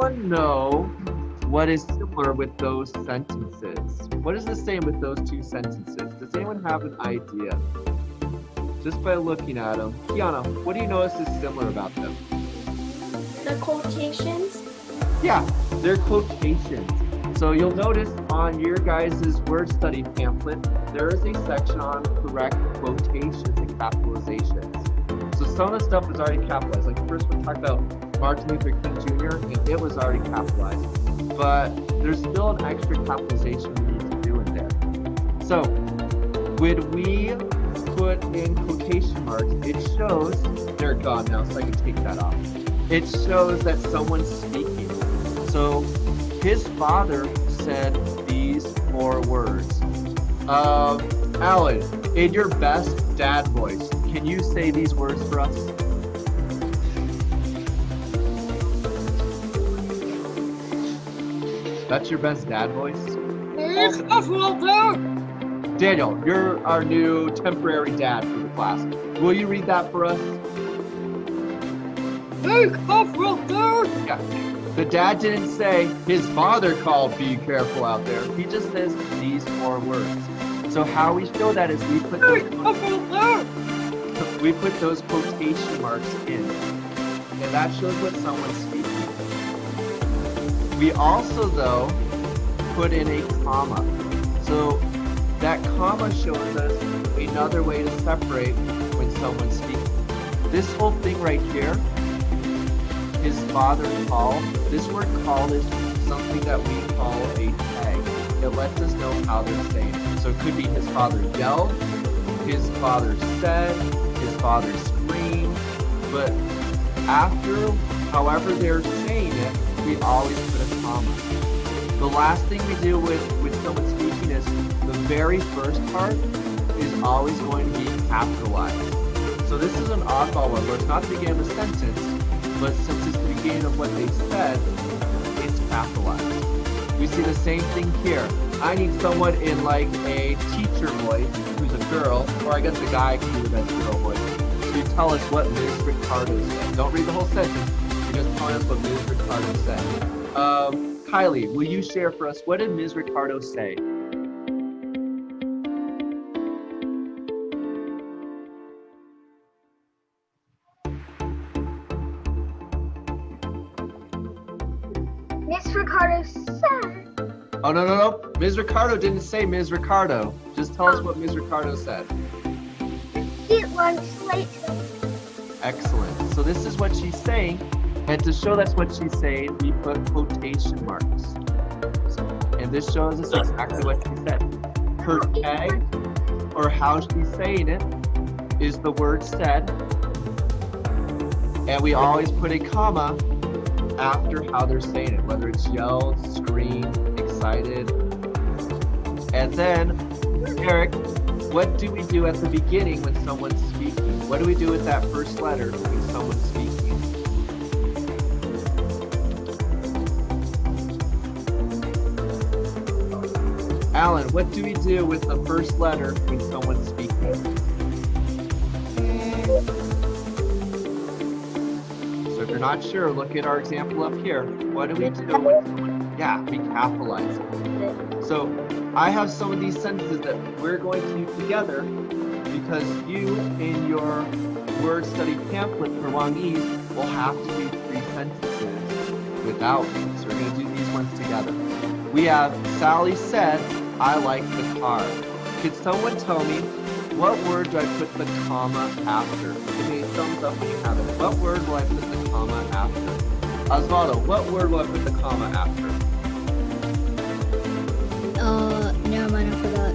anyone know what is similar with those sentences? What is the same with those two sentences? Does anyone have an idea? Just by looking at them. Kiana, what do you notice is similar about them? The quotations. Yeah, they're quotations. So you'll notice on your guys' word study pamphlet, there is a section on correct quotations and capitalizations. So some of the stuff was already capitalized. Like the first one talked about Martin Luther King Jr., and it was already capitalized. But there's still an extra capitalization we need to do in there. So when we put in quotation marks, it shows, they're gone now, so I can take that off. It shows that someone's speaking. So his father said these 4 words. Alan, in your best dad voice, can you say these words for us? That's your best dad voice? Daniel, you're our new temporary dad for the class. Will you read that for us? Yeah. The dad didn't say his father called be careful out there. He just says these 4 words. So how we show that is we put those quotation marks in. And that shows what someone's speaking. We also, though, put in a comma. So that comma shows us another way to separate when someone's speaking. This whole thing right here, his father called, this word call is something that we call a tag. It lets us know how they're saying it. So it could be his father yelled, his father said, his father screamed, but after, however they're saying it, we always put a comma. The last thing we do with someone speaking is the very first part is always going to be capitalized. So this is an oddball one where it's not the beginning of a sentence, but since it's the beginning of what they said, it's capitalized. We see the same thing here. I need someone in like a teacher voice who's a girl, or I guess a guy can do the best girl voice. So you tell us what Ms. Ricardo said. Don't read the whole sentence. You're just telling us what Ms. Ricardo said. Kylie, will you share for us, what did Ms. Ricardo say? Miss Ricardo said. Oh, no. Ms. Ricardo didn't say Ms. Ricardo. Just tell us what Ms. Ricardo said. Eat lunch later. Excellent. So this is what she's saying. And to show that's what she's saying, we put quotation marks. And this shows us exactly what she said. Her tag, or how she's saying it, is the word said. And we always put a comma after how they're saying it, whether it's yelled, screamed, excited. And then, Eric, what do we do at the beginning when someone's speaking? What do we do with that first letter when someone's speaking? Alan, what do we do with the first letter when someone's speaking? So if you're not sure, look at our example up here. What do we do when someone, we capitalize it. So I have some of these sentences that we're going to use together because you in your word study pamphlet for Wangese will have to do 3 sentences without me. So we're going to do these ones together. We have Sally said, I like the car. Could someone tell me what word do I put the comma after? Give me a thumbs up when you have it. What word will I put the comma after? Osvaldo, what word will I put the comma after? Never mind, I forgot.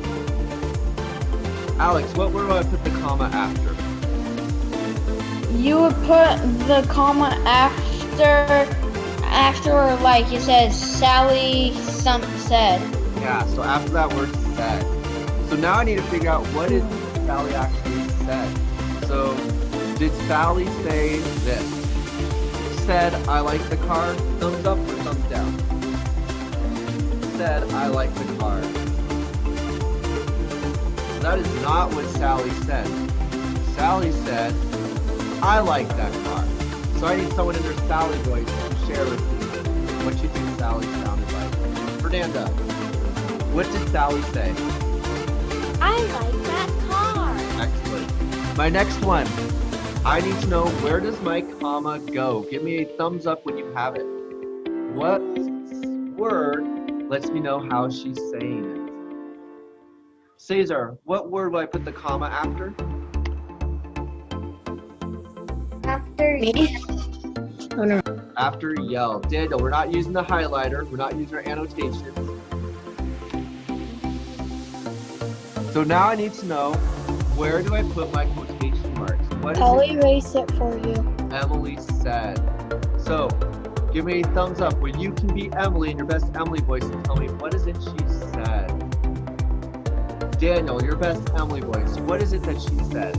Alex, what word will I put the comma after? You would put the comma after like you said, Sally said. Yeah, so after that word said. So now I need to figure out what did Sally actually said. So did Sally say this? Said, I like the car, thumbs up or thumbs down? Said, I like the car. That is not what Sally said. Sally said, I like that car. So I need someone in their Sally voice to share with me. Sally sounded like. Fernanda, what did Sally say? I like that car. Excellent. My next one. I need to know, where does my comma go? Give me a thumbs up when you have it. What word lets me know how she's saying it? Cesar, what word will I put the comma after? After Me? Oh no. After yell. Daniel, we're not using the highlighter. We're not using our annotations. So now I need to know, where do I put my quotation marks? What is I'll it erase it for you. Emily said? So give me a thumbs up when you can be Emily in your best Emily voice and tell me, what is it she said? Daniel, your best Emily voice. What is it that she said?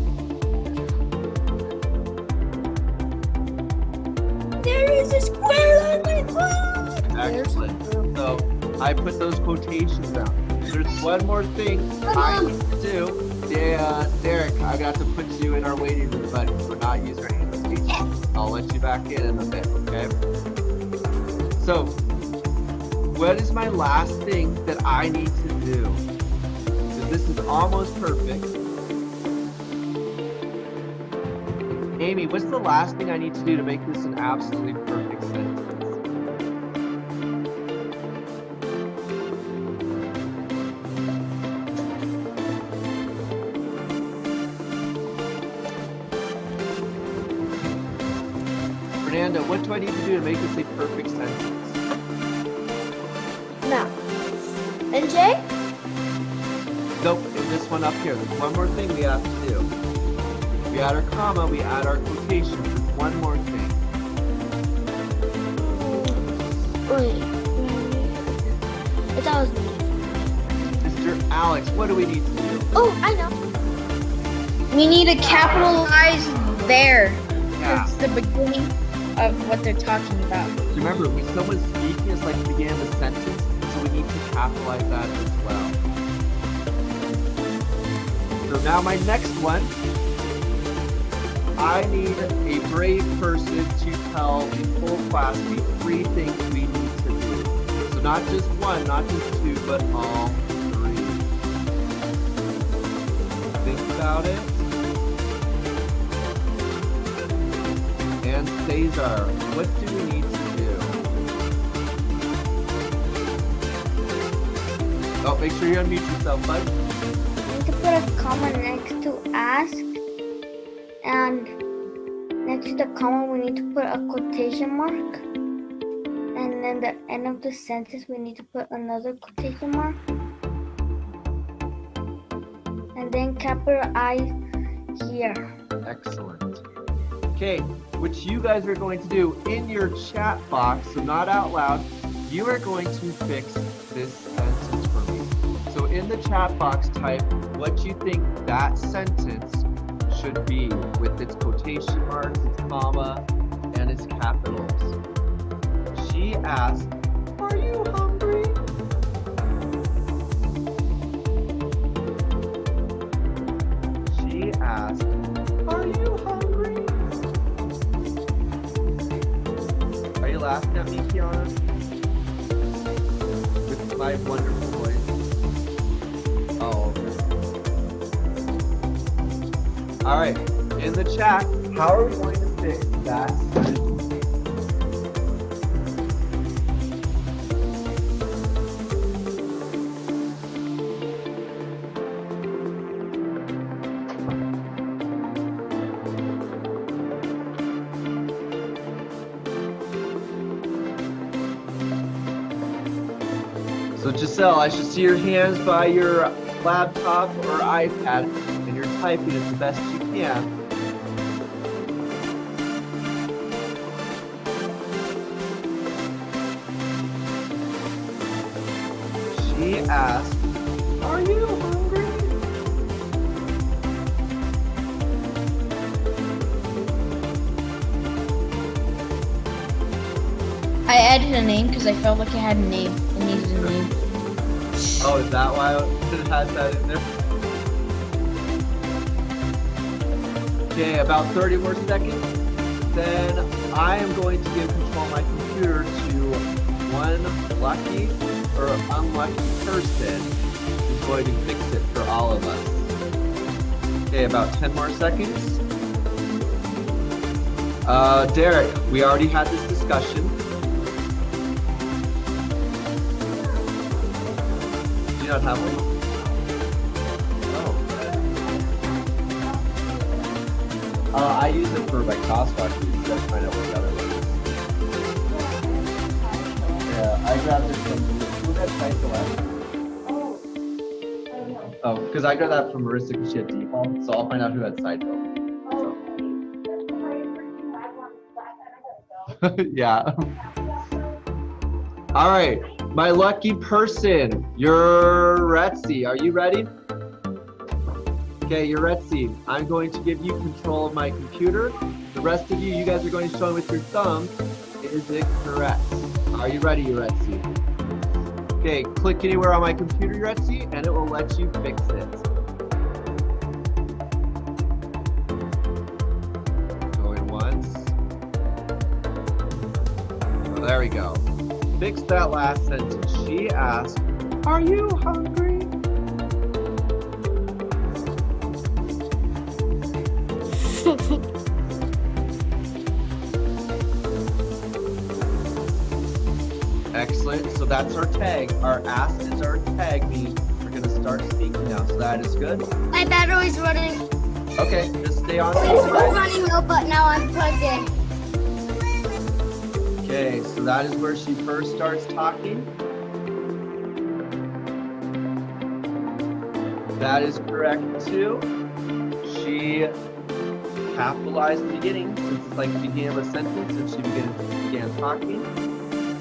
There is a square on my phone. Excellent. So I put those quotations down. There's one more thing I need to do. Derek, I got to put you in our waiting room, buddy. We're not using our annotations. I'll let you back in a bit, okay? So, what is my last thing that I need to do? Because this is almost perfect. Amy, what's the last thing I need to do to make this an absolutely perfect sentence? Fernanda, what do I need to do to make this a perfect sentence? No. And Jay? Nope, in this one up here, there's one more thing we have to do. We add our comma, we add our quotation. There's one more thing. Wait. I thought it was me. Mr. Alex, what do we need to do? Oh, I know. We need to capitalize there. Yeah. It's the beginning of what they're talking about. So remember, when someone's speaking, it's like the beginning of a sentence, so we need to capitalize that as well. So now my next one, I need a brave person to tell the whole class the 3 things we need to do. So not just one, not just 2, but all 3. Think about it. And Cesar, what do we need to do? Oh, make sure you unmute yourself, bud. We need to put a comma next to ask. And next to the comma, we need to put a quotation mark. And then the end of the sentence, we need to put another quotation mark. And then capital I here. Excellent. Okay, what you guys are going to do in your chat box, so not out loud, you are going to fix this sentence for me. So in the chat box, type what you think that sentence should be with its quotation marks, its comma, and its capitals. She asked, "Are you hungry?" She asked, "Are you hungry?" Are you laughing at me, Kiana? With my wonderful voice. Oh, okay. All right, in the chat, how are we going to fix that sentence? So Giselle, I should see your hands by your laptop or iPad, and you're typing as the best you can. She asked, "Are you hungry?" I added a name because I felt like it had a name. It needed a name. Oh, is that why it has that in there? Okay, about 30 more seconds. Then I am going to give control of my computer to one lucky or unlucky person who's going to fix it for all of us. Okay, about 10 more seconds. Derek, we already had this discussion. Do you not have one? Oh. I use it for my crosswalk. Let's find out what the other one is. Yeah, I grabbed it from. Who had Cycle left? Oh, because I got that from Marissa because she had default, so I'll find out who had Cycle. So. Yeah. All right, my lucky person, you're Retzi. Are you ready? Okay, you're Retzi. I'm going to give you control of my computer. The rest of you guys are going to show me with your thumbs. Is it correct? Are you ready, Retzi? Okay, click anywhere on my computer, Retzi, and it will let you fix it. Going once. Oh, there we go. Fix that last sentence. She asked, "Are you hungry?" Excellent. So that's our tag. Our ask is our tag means we're going to start speaking now. So that is good. My battery's running. Okay, just stay on. It's running low, but now I'm plugged in. Okay, so that is where she first starts talking. That is correct too. She capitalized the beginning since it's like the beginning of a sentence and she began talking.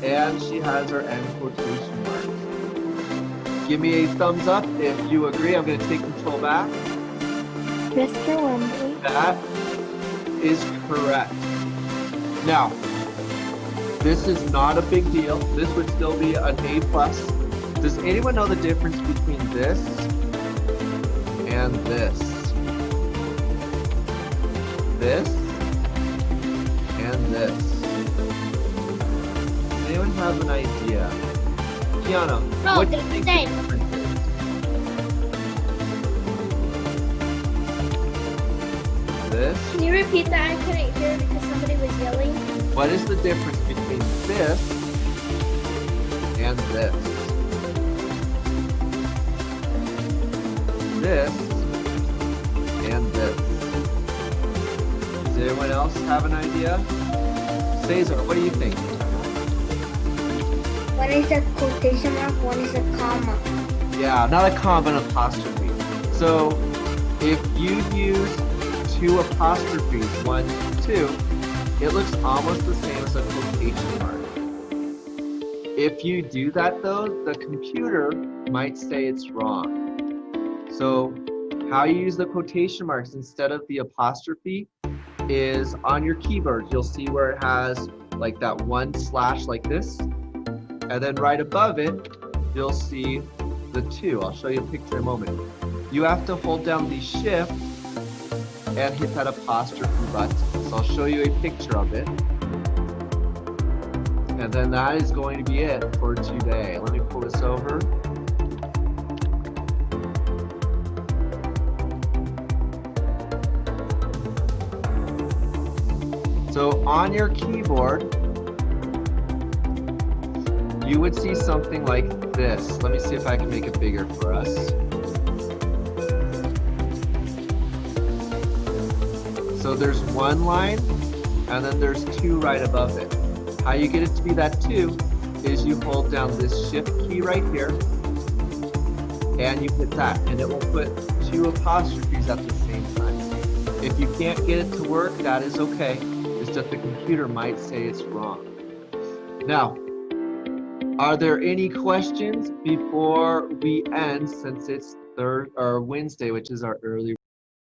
And she has her end quotation marks. Give me a thumbs up if you agree. I'm going to take control back. Mr. Wembley. That is correct. Now, this is not a big deal. This would still be an A+. Does anyone know the difference between this and this? This and this. Does anyone have an idea? Kiana, No, what do you they're think the the same. difference is? This. Can you repeat that? I couldn't hear because somebody was yelling. What is the difference between this and this? This and this. Does anyone else have an idea? Cesar, what do you think? One is a quotation mark, one is a comma. Yeah, not a comma, an apostrophe. So if you use two apostrophes, 1, 2, it looks almost the same as a quotation mark. If you do that though, the computer might say it's wrong. So how you use the quotation marks instead of the apostrophe is on your keyboard. You'll see where it has like that 1 slash like this. And then right above it, you'll see the 2. I'll show you a picture in a moment. You have to hold down the shift and hit that apostrophe button. So I'll show you a picture of it. And then that is going to be it for today. Let me pull this over. So on your keyboard, you would see something like this. Let me see if I can make it bigger for us. So there's one line, and then there's 2 right above it. How you get it to be that 2 is you hold down this shift key right here, and you hit that, and it will put 2 apostrophes at the same time. If you can't get it to work, that is okay. It's just the computer might say it's wrong. Now, are there any questions before we end, since it's Wednesday, which is our early